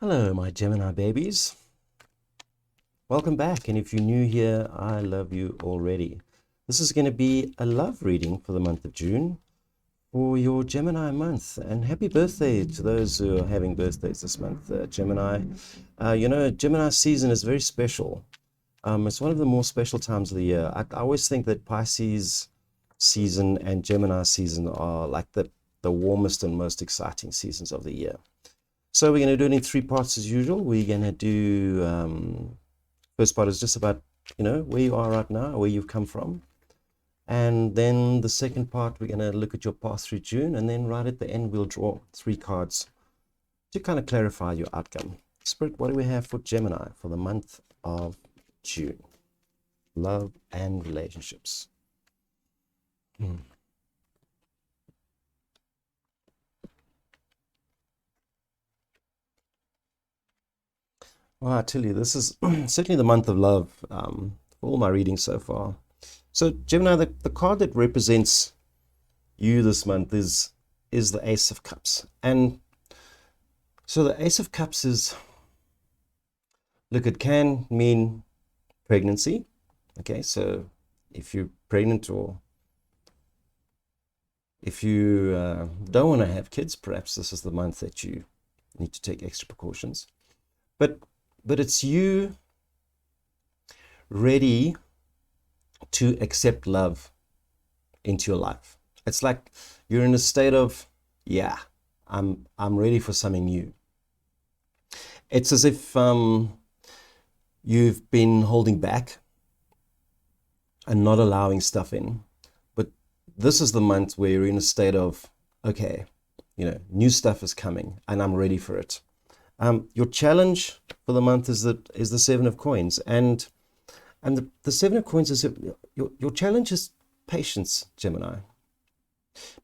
Hello, my Gemini babies. Welcome back. And if you're new here, I love you already. This is going to be a love reading for the month of June for your Gemini month. And happy birthday to those who are having birthdays this month, Gemini. Gemini season is very special. It's one of the more special times of the year. I always think that Pisces season and Gemini season are like the warmest and most exciting seasons of the year. So we're going to do it in three parts as usual. We're going to do, first part is just about, where you are right now, where you've come from. And then the second part, we're going to look at your path through June. And then right at the end, we'll draw three cards to kind of clarify your outcome. Spirit, what do we have for Gemini for the month of June? Love and relationships. Well, I tell you, this is certainly the month of love for all my readings so far. So, Gemini, the card that represents you this month is the Ace of Cups. And so the Ace of Cups is, look, it can mean pregnancy. Okay, so if you're pregnant or if you don't want to have kids, perhaps this is the month that you need to take extra precautions. But it's you ready to accept love into your life. It's like you're in a state of, yeah, I'm ready for something new. It's as if you've been holding back and not allowing stuff in. But this is the month where you're in a state of, okay, new stuff is coming and I'm ready for it. Your challenge for the month is the Seven of Coins, and the Seven of Coins is your challenge is patience, Gemini,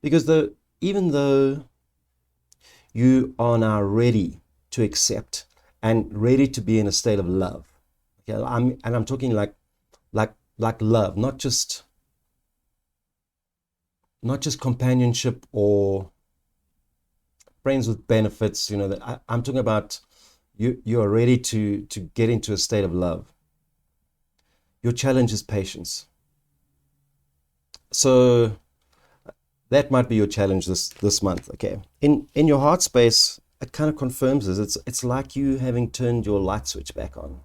because even though you are now ready to accept and ready to be in a state of love, okay, I'm talking like love, not just companionship or friends with benefits, that I'm talking about you are ready to get into a state of love. Your challenge is patience. So that might be your challenge this month. Okay. In your heart space, it kind of confirms this. It's like you having turned your light switch back on.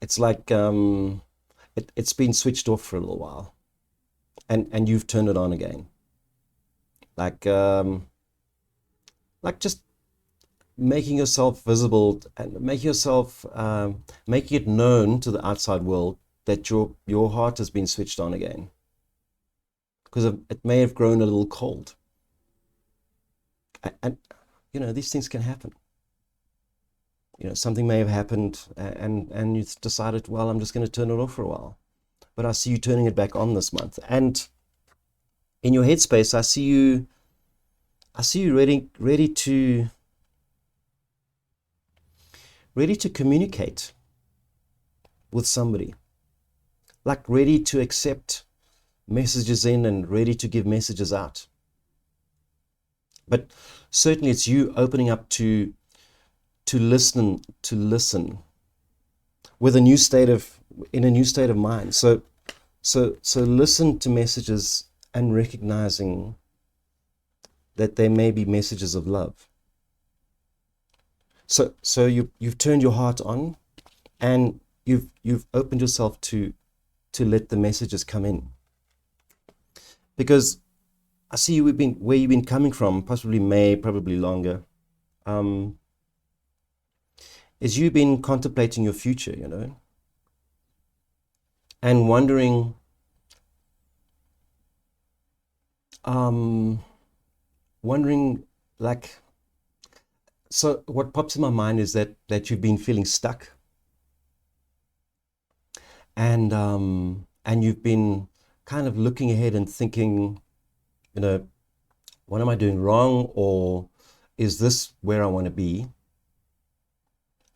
It's like it's been switched off for a little while, and you've turned it on again. Like just making yourself visible and making it known to the outside world that your heart has been switched on again, because it may have grown a little cold, and these things can happen. Something may have happened and you decided, well, I'm just going to turn it off for a while, but I see you turning it back on this month. And in your headspace, I see you ready to communicate with somebody, like ready to accept messages in and ready to give messages out. But certainly it's you opening up to listen with in a new state of mind. So listen to messages and recognizing that there may be messages of love. So you've turned your heart on, and you've opened yourself to let the messages come in. Because I see where you've been coming from, probably longer, is you've been contemplating your future, and wondering, like, so what pops in my mind is that you've been feeling stuck, and you've been kind of looking ahead and thinking, what am I doing wrong, or is this where I want to be?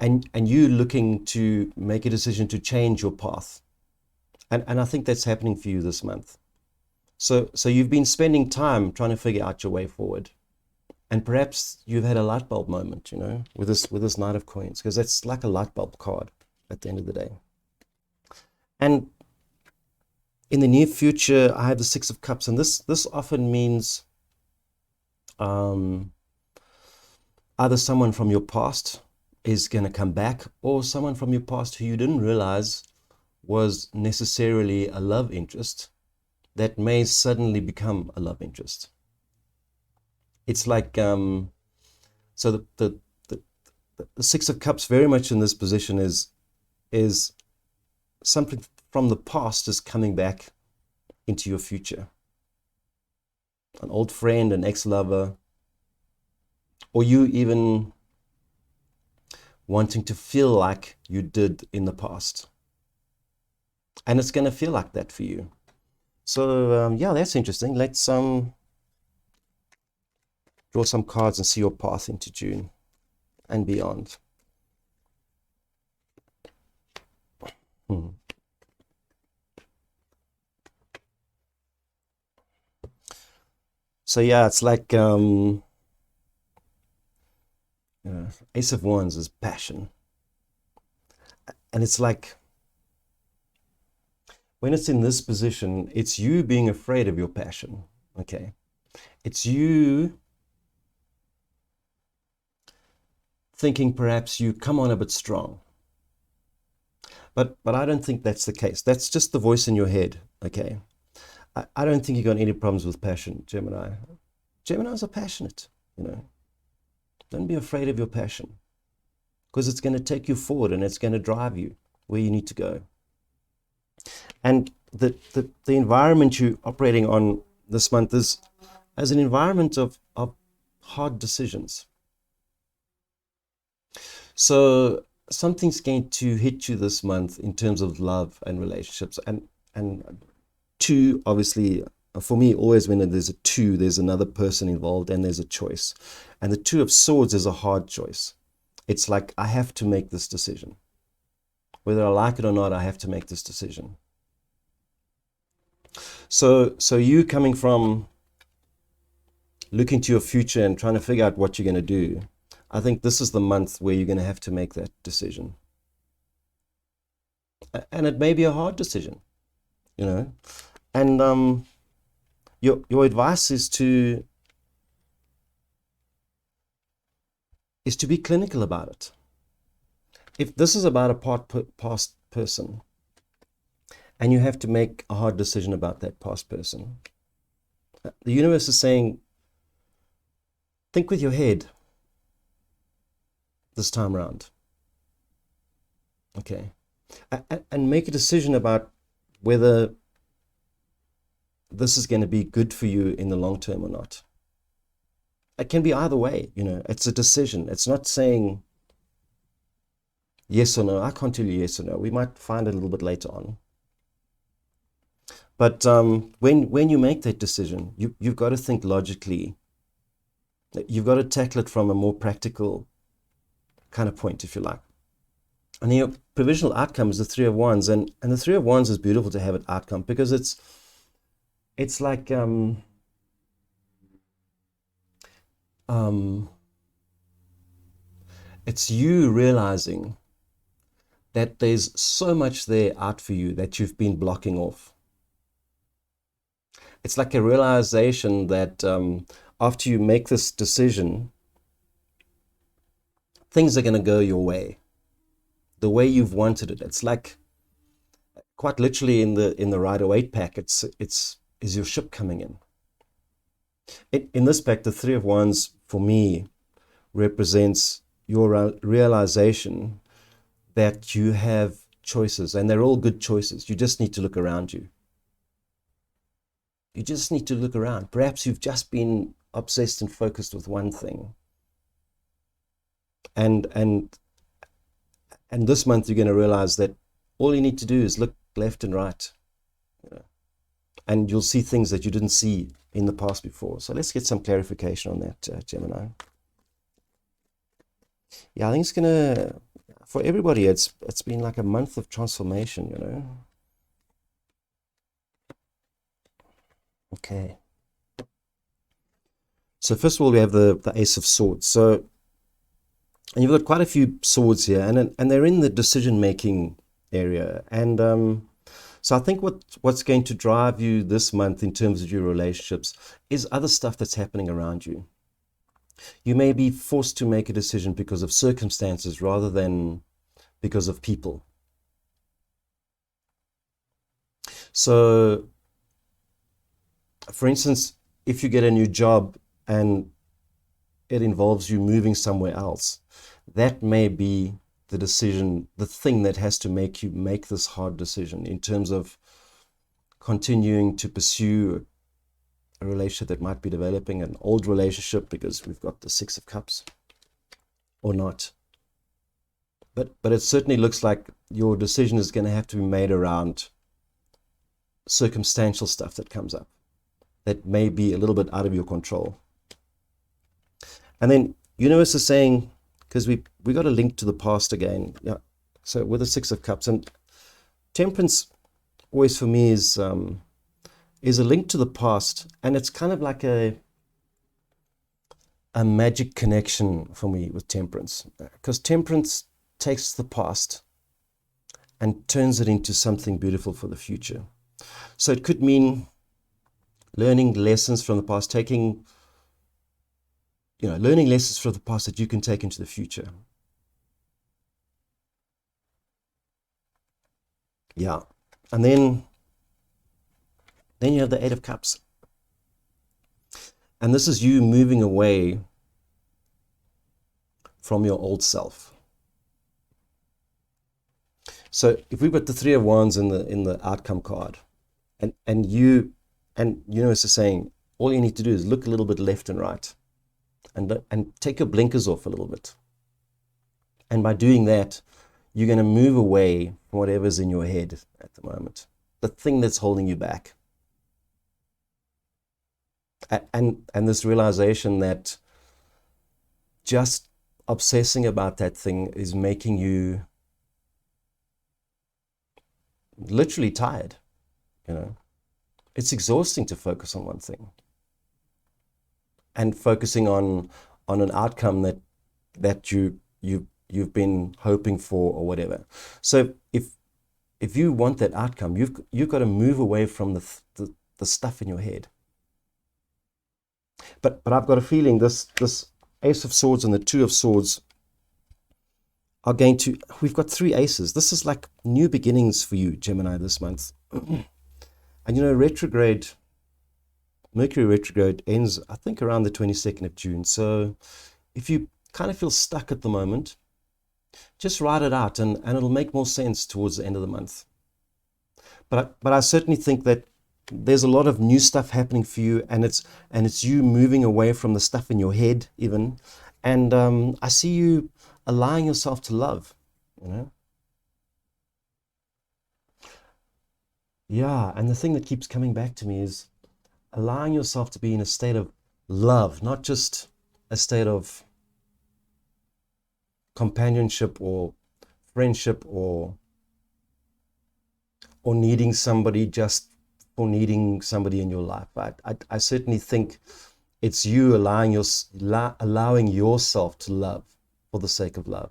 And you looking to make a decision to change your path, and I think that's happening for you this month. So you've been spending time trying to figure out your way forward. And perhaps you've had a light bulb moment, you know, with this Knight of Coins, because that's like a light bulb card at the end of the day. And in the near future, I have the Six of Cups, and this often means either someone from your past is going to come back, or someone from your past who you didn't realize was necessarily a love interest that may suddenly become a love interest. It's like so the Six of Cups very much in this position is something from the past is coming back into your future. An old friend, an ex-lover, or you even wanting to feel like you did in the past. And it's going to feel like that for you. So yeah, that's interesting. Let's draw some cards and see your path into June and beyond. So yeah, it's like Ace of Wands is passion. And it's like, when it's in this position, it's you being afraid of your passion, okay? It's you thinking perhaps you come on a bit strong. But I don't think that's the case. That's just the voice in your head, okay? I don't think you've got any problems with passion, Gemini. Geminis are passionate, you know. Don't be afraid of your passion, because it's going to take you forward and it's going to drive you where you need to go. And the environment you're operating on this month is as an environment of hard decisions. So something's going to hit you this month in terms of love and relationships. And two, obviously, for me, always when there's a two, there's another person involved and there's a choice. And the Two of Swords is a hard choice. It's like, I have to make this decision. Whether I like it or not, I have to make this decision. So you coming from looking to your future and trying to figure out what you're going to do, I think this is the month where you're going to have to make that decision. And it may be a hard decision, you know. And your advice is to be clinical about it. If this is about a past person, and you have to make a hard decision about that past person, the universe is saying, think with your head this time around, okay? And make a decision about whether this is going to be good for you in the long term or not. It can be either way, you know. It's a decision. It's not saying yes or no. I can't tell you yes or no. We might find it a little bit later on. But when you make that decision, you've got to think logically. You've got to tackle it from a more practical kind of point, if you like. And then your provisional outcome is the Three of Wands. And the Three of Wands is beautiful to have an outcome, because it's like it's you realizing that there's so much there out for you that you've been blocking off. It's like a realization that after you make this decision, things are going to go your way, the way you've wanted it. It's like, quite literally, in the Rider-Waite pack, is your ship coming in. In this pack, the Three of Wands, for me, represents your realization that you have choices, and they're all good choices. You just need to look around you. You just need to look around. Perhaps you've just been obsessed and focused with one thing. And this month you're going to realize that all you need to do is look left and right. You know, and you'll see things that you didn't see in the past before. So let's get some clarification on that, Gemini. Yeah, I think it's going to, for everybody, it's been like a month of transformation, you know. Okay. So first of all, we have the Ace of Swords. So, and you've got quite a few swords here, and they're in the decision-making area. And so I think what's going to drive you this month in terms of your relationships is other stuff that's happening around you. You may be forced to make a decision because of circumstances rather than because of people. So, for instance, if you get a new job and it involves you moving somewhere else, that may be the decision, the thing that has to make you make this hard decision in terms of continuing to pursue a relationship that might be developing, an old relationship, because we've got the Six of Cups, or not. But it certainly looks like your decision is going to have to be made around circumstantial stuff that comes up that may be a little bit out of your control. And then universe is saying, because we got a link to the past again. Yeah. So with the Six of Cups, and Temperance always for me is a link to the past, and it's kind of like a magic connection for me with Temperance, because Temperance takes the past and turns it into something beautiful for the future. So it could mean learning lessons from the past, learning lessons from the past that you can take into the future. Yeah. And then you have the Eight of Cups. And this is you moving away from your old self. So if we've got the Three of Wands in the outcome card, and universe is saying, all you need to do is look a little bit left and right, and take your blinkers off a little bit. And by doing that, you're going to move away from whatever's in your head at the moment, the thing that's holding you back. And this realization that just obsessing about that thing is making you literally tired. It's exhausting to focus on one thing and focusing on an outcome that you've been hoping for or whatever. So if you want that outcome, you've got to move away from the stuff in your head. But I've got a feeling this Ace of Swords and the Two of Swords are going to, we've got three aces. This is like new beginnings for you, Gemini, this month. And retrograde, Mercury retrograde ends, I think, around the 22nd of June. So if you kind of feel stuck at the moment, just write it out and it'll make more sense towards the end of the month. But I certainly think that there's a lot of new stuff happening for you, and it's you moving away from the stuff in your head even. And I see you allowing yourself to love, Yeah, and the thing that keeps coming back to me is allowing yourself to be in a state of love, not just a state of companionship or friendship or needing somebody just for needing somebody in your life. I certainly think it's you allowing yourself to love for the sake of love.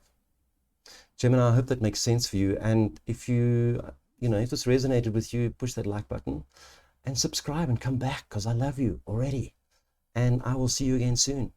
Gemini, I hope that makes sense for you. And if if this resonated with you, push that like button and subscribe and come back, because I love you already. And I will see you again soon.